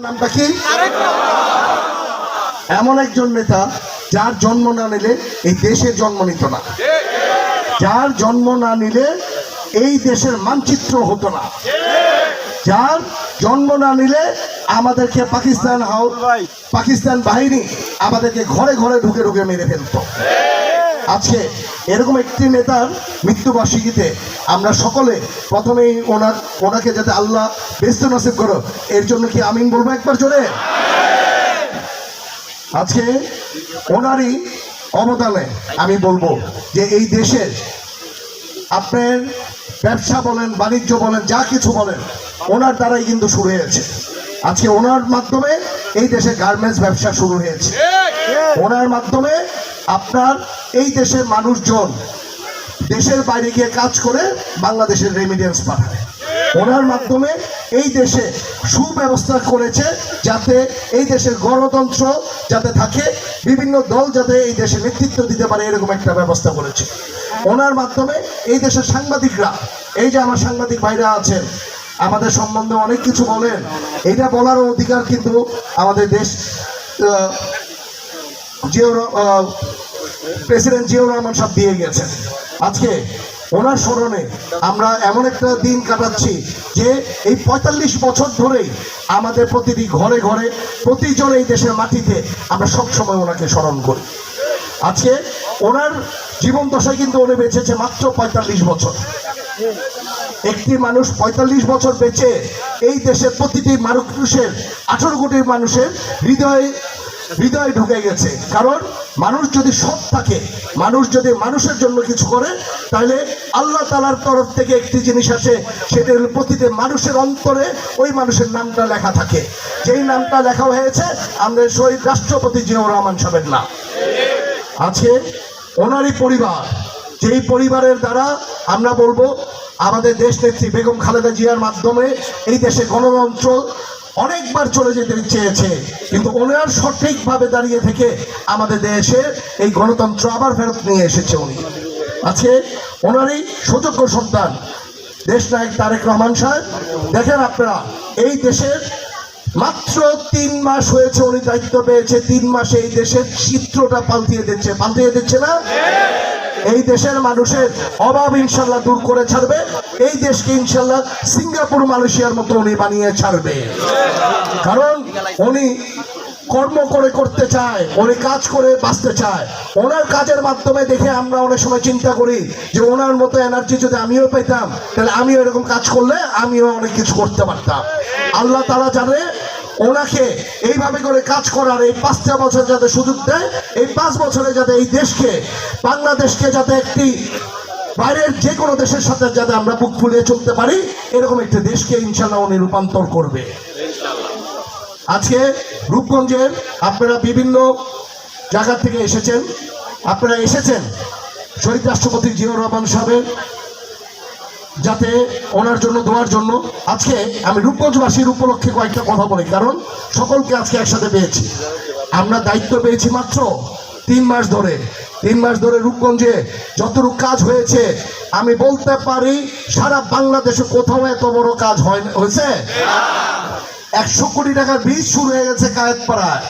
নামটা কি? এমন একজন নেতা যার জন্ম না নিলে এই দেশের জন্ম নিত না, যার জন্ম না নিলে এই দেশের মানচিত্র হতো না, যার জন্ম না নিলে আমাদেরকে পাকিস্তান বাহিনী আমাদেরকে ঘরে ঘরে ঢুকে ঢুকে মেরে ফেলত। আজকে এরকম একটি নেতার মৃত্যুবার্ষিকীতে আমরা সকলে প্রথমেই ওনাকে যাতে আল্লাহ বেহেশত নসিব করো এর জন্য কি আমিন বলবো একবার জোরে। আজকে ওনারই অবদানে আমি বলবো যে এই দেশের আপনার ব্যবসা বলেন, বাণিজ্য বলেন, যা কিছু বলেন ওনার দ্বারাই কিন্তু শুরু হয়েছে। আজকে ওনার মাধ্যমে এই দেশে গার্মেন্টস ব্যবসা শুরু হয়েছে, ওনার মাধ্যমে আপনার এই দেশের মানুষজন দেশের বাইরে গিয়ে কাজ করে বাংলাদেশের রেমিডেন্স পাঠায়, ওনার মাধ্যমে এই দেশে সুব্যবস্থা করেছে যাতে এই দেশের গণতন্ত্র যাতে থাকে, বিভিন্ন দল যাতে এই দেশে নেতৃত্ব দিতে পারে এরকম একটা ব্যবস্থা করেছে। ওনার মাধ্যমে এই দেশের সাংবাদিকরা, এই যে আমার সাংবাদিক ভাইরা আছেন আমাদের সম্বন্ধে অনেক কিছু বলেন, এটা বলার অধিকার কিন্তু আমাদের দেশ প্রেসিডেন্ট জিয়াউর রহমান সাহেব দিয়ে গেছেন। আজকে ওনার স্মরণে আমরা এমন একটা দিন কাটাচ্ছি যে এই ৪৫ বছর ধরেই আমাদের প্রতিটি ঘরে ঘরে প্রতিজন এই দেশের মাটিতে আমরা সবসময় ওনাকে স্মরণ করি। আজকে ওনার জীবন দশায় কিন্তু উনি বেঁচেছে মাত্র ৪৫ বছর। একটি মানুষ ৪৫ বছর বেঁচে এই দেশের প্রতিটি মানুষের ১৮ কোটি মানুষের হৃদয়ে ঢুকে গেছে। কারণ মানুষ যদি সৎ থাকে, মানুষ যদি মানুষের জন্য কিছু করে, তাহলে আল্লাহ তাআলার তরফ থেকে একটি জিনিস আসে, সেটা হলো প্রতিটি মানুষের অন্তরে ওই মানুষের নামটা লেখা থাকে। যেই নামটা লেখা হয়েছে আমাদের শহীদ রাষ্ট্রপতি জিয়াউর রহমান সাহেবের নাম। আজকে ওনারই পরিবার, যেই পরিবারের দ্বারা আমরা বলবো আমাদের দেশ নেত্রী বেগম খালেদা জিয়ার মাধ্যমে এই দেশে গণতন্ত্র অনেকবার চলে যেতে চেয়েছে, কিন্তু ওনার সঠিকভাবে দাঁড়িয়ে থেকে আমাদের দেশে এই গণতন্ত্র আবার ফেরত নিয়ে এসেছে উনি। আজকে ওনারই সুযোগ্য সন্তান দেশ নায়ক তারেক রহমান সাহেব, দেখেন আপনারা এই দেশের মাত্র ৩ মাস হয়েছে উনি দায়িত্ব পেয়েছে, ৩ মাসে এই দেশের চিত্রটা পাল্টিয়ে দিচ্ছে না? এই দেশের মানুষের অভাব ইনশাল্লাহ দূর করে ছাড়বে, এই দেশকে ইনশাল্লাহ সিঙ্গাপুর মালয়েশিয়ার মতো উনি বানিয়ে ছাড়বে। কারণ উনি কর্ম করে করতে চায়, উনি কাজ করে বাঁচতে চায়। ওনার কাজের মাধ্যমে দেখে আমরা অনেক সময় চিন্তা করি যে ওনার মতো এনার্জি যদি আমিও পেতাম তাহলে আমিও এরকম কাজ করলে আমিও অনেক কিছু করতে পারতাম। আল্লাহ তাআলা জানে ওনাকে এইভাবে করে কাজ করার এই ৫টা বছর যাতে সুযোগ দেয়, এই ৫ বছরে যাতে এই দেশকে, বাংলাদেশকে যাতে একটি বাইরের যে কোনো দেশের সাথে যাতে আমরা বুক ফুলিয়ে চলতে পারি, এরকম একটি দেশকে ইনশাল্লাহ উনি রূপান্তর করবে। আজকে রূপগঞ্জের আপনারা বিভিন্ন জায়গা থেকে এসেছেন, আপনারা এসেছেন শহীদ রাষ্ট্রপতি জিয়াউর রহমান সাহেবের যাতে ওনার জন্য দোয়ার জন্য। আজকে আমি রূপগঞ্জবাসীর উপলক্ষে কয়েকটা কথা বলি, কারণ সকলকে আজকে একসাথে পেয়েছি। আমরা দায়িত্ব পেয়েছি মাত্র ৩ মাস ধরে। ৩ মাস ধরে রূপগঞ্জে যতটুকু কাজ হয়েছে আমি বলতে পারি সারা বাংলাদেশে কোথাও এত বড় কাজ হয়েছে। ১০০ কোটি টাকার বীজ শুরু হয়ে গেছে কায়েতপাড়ায়,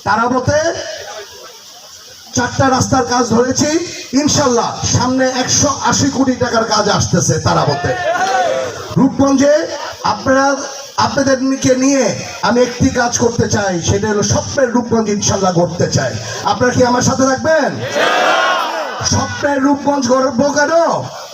তারাবতে 4টা রাস্তার কাজ ধরেছি, ইনশাল্লাহ সামনে ১৮০ কোটি টাকার কাজ আসতেছে তারাবতে। রূপগঞ্জে আপনাদেরকে নিয়ে আমি একটি কাজ করতে চাই, সেটা হলো স্বপ্নের রূপগঞ্জ ইনশাল্লাহ গড়তে চাই। আপনারা কি আমার সাথে রাখবেন? স্বপ্নের রূপগঞ্জ গড়ব কেন?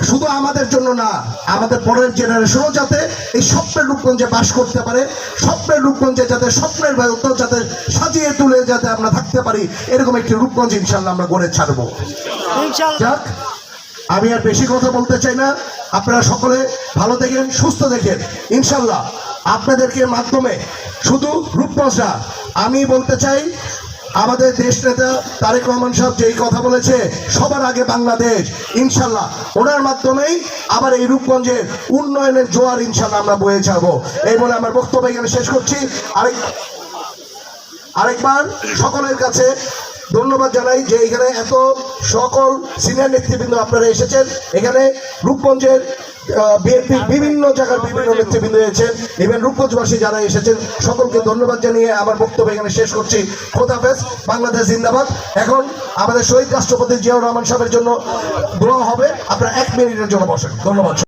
শুধু আমাদের জন্য না, আমাদের পরের জেনারেশনও যাতে এই স্বপ্নের রূপগঞ্জে বাস করতে পারে, স্বপ্নের রূপগঞ্জে যাতে স্বপ্নের মতো যাতে সাজিয়ে তুলে যাতে আমরা থাকতে পারি, এরকম একটি রূপগঞ্জ ইনশাল্লাহ আমরা গড়ে ছাড়বো। যাক, আমি আর বেশি কথা বলতে চাই না। আপনারা সকলে ভালো দেখেন, সুস্থ দেখেন। ইনশাল্লাহ আপনাদেরকে মাধ্যমে শুধু রূপগঞ্জ না, আমি বলতে চাই আমাদের দেশ নেতা তারেক রহমান সাহেব যেই কথা বলেছে সবার আগে বাংলাদেশ, ইনশাল্লাহ ওনার মাধ্যমেই আবার এই রূপগঞ্জের উন্নয়নের জোয়ার ইনশাল্লাহ আমরা বয়ে ছাড়বো। এই বলে আমার বক্তব্য এখানে শেষ করছি। আরেকবার সকলের কাছে ধন্যবাদ জানাই যে এখানে এত সকল সিনিয়র নেতৃবৃন্দ আপনারা এসেছেন। এখানে রূপগঞ্জের বিএনপির বিভিন্ন জায়গার বিভিন্ন নেতৃবৃন্দ এসেছেন, ইভেন রূপগঞ্জবাসী যারা এসেছেন, সকলকে ধন্যবাদ জানিয়ে আমার বক্তব্য এখানে শেষ করছি। খোদাফেজ, বাংলাদেশ জিন্দাবাদ। এখন আমাদের শহীদ রাষ্ট্রপতি জিয়াউর রহমান সাহেবের জন্য দোয়া হবে, আপনারা 1 মিনিটের জন্য বসেন। ধন্যবাদ।